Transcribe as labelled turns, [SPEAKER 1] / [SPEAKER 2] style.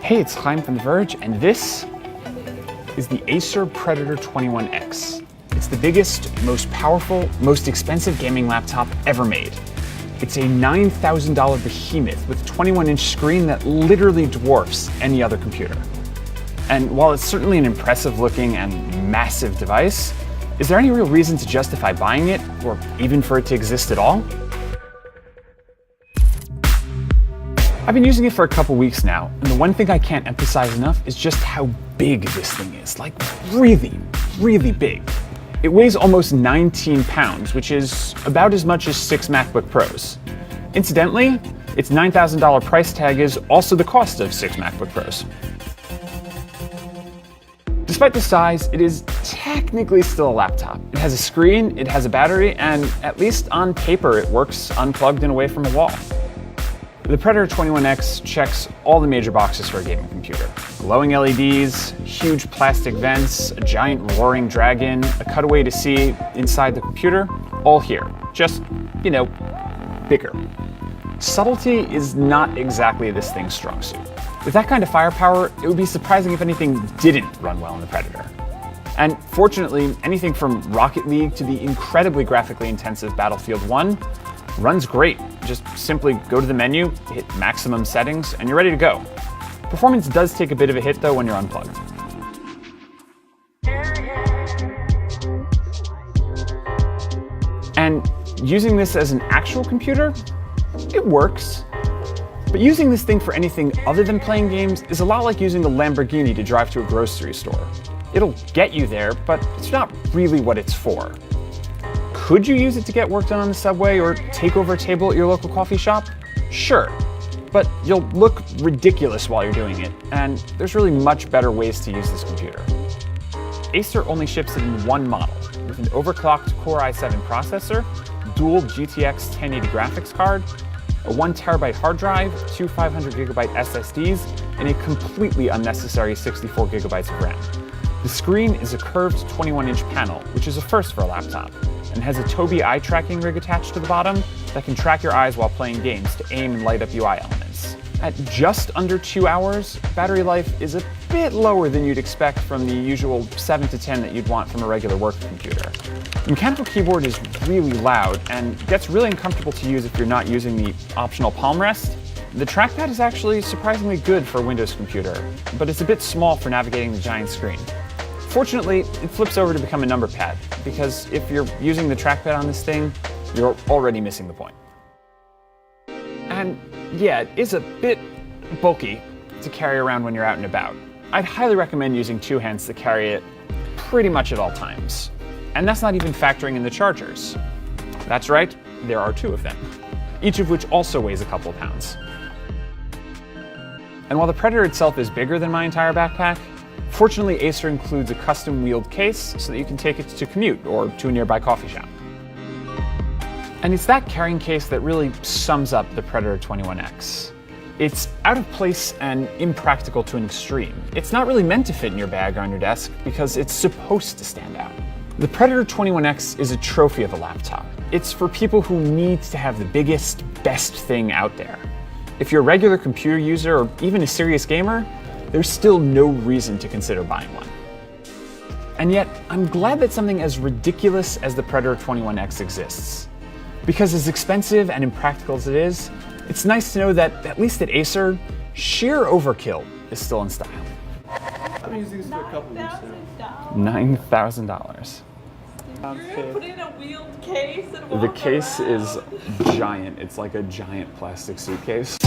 [SPEAKER 1] Hey, it's Chaim from The Verge, and this is the Acer Predator 21X. It's the biggest, most powerful, most expensive gaming laptop ever made. It's a $9,000 behemoth with a 21-inch screen that literally dwarfs any other computer. And while it's certainly an impressive looking and massive device, is there any real reason to justify buying it, or even for it to exist at all? I've been using it for a couple weeks now, and the one thing I can't emphasize enough is just how big this thing is. Like, really, really big. It weighs almost 19 pounds, which is about as much as 6 MacBook Pros. Incidentally, its $9,000 price tag is also the cost of 6 MacBook Pros. Despite the size, it is technically still a laptop. It has a screen, it has a battery, and at least on paper, it works unplugged and away from a wall. The Predator 21X checks all the major boxes for a gaming computer. Glowing LEDs, huge plastic vents, a giant roaring dragon, a cutaway to see inside the computer, all here. Just, you know, bigger. Subtlety is not exactly this thing's strong suit. With that kind of firepower, it would be surprising if anything didn't run well in the Predator. And fortunately, anything from Rocket League to the incredibly graphically intensive Battlefield 1 runs great. Just simply go to the menu, hit maximum settings, and you're ready to go. Performance does take a bit of a hit though when you're unplugged. And using this as an actual computer, it works. But using this thing for anything other than playing games is a lot like using a Lamborghini to drive to a grocery store. It'll get you there, but it's not really what it's for. Could you use it to get work done on the subway or take over a table at your local coffee shop? Sure, but you'll look ridiculous while you're doing it, and there's really much better ways to use this computer. Acer only ships it in one model, with an overclocked Core i7 processor, dual GTX 1080 graphics card, a 1TB hard drive, two 500GB SSDs, and a completely unnecessary 64GB of RAM. The screen is a curved 21-inch panel, which is a first for a laptop, and has a Tobii eye tracking rig attached to the bottom that can track your eyes while playing games to aim and light up UI elements. At just under 2 hours, battery life is a bit lower than you'd expect from the usual 7 to 10 that you'd want from a regular work computer. The mechanical keyboard is really loud and gets really uncomfortable to use if you're not using the optional palm rest. The trackpad is actually surprisingly good for a Windows computer, but it's a bit small for navigating the giant screen. Fortunately, it flips over to become a number pad, because if you're using the trackpad on this thing, you're already missing the point. And yeah, it is a bit bulky to carry around when you're out and about. I'd highly recommend using two hands to carry it pretty much at all times. And that's not even factoring in the chargers. That's right, there are two of them, each of which also weighs a couple of pounds. And while the Predator itself is bigger than my entire backpack, fortunately, Acer includes a custom wheeled case so that you can take it to commute or to a nearby coffee shop. And it's that carrying case that really sums up the Predator 21X. It's out of place and impractical to an extreme. It's not really meant to fit in your bag or on your desk because it's supposed to stand out. The Predator 21X is a trophy of a laptop. It's for people who need to have the biggest, best thing out there. If you're a regular computer user or even a serious gamer, there's still no reason to consider buying one. And yet, I'm glad that something as ridiculous as the Predator 21X exists. Because as expensive and impractical as it is, it's nice to know that, at least at Acer, sheer overkill is still in style.
[SPEAKER 2] I've been using this for a couple weeks now.
[SPEAKER 1] $9,000.
[SPEAKER 2] You're gonna put in a wheeled case and walk
[SPEAKER 1] The case
[SPEAKER 2] around.
[SPEAKER 1] is giant. It's like a giant plastic suitcase.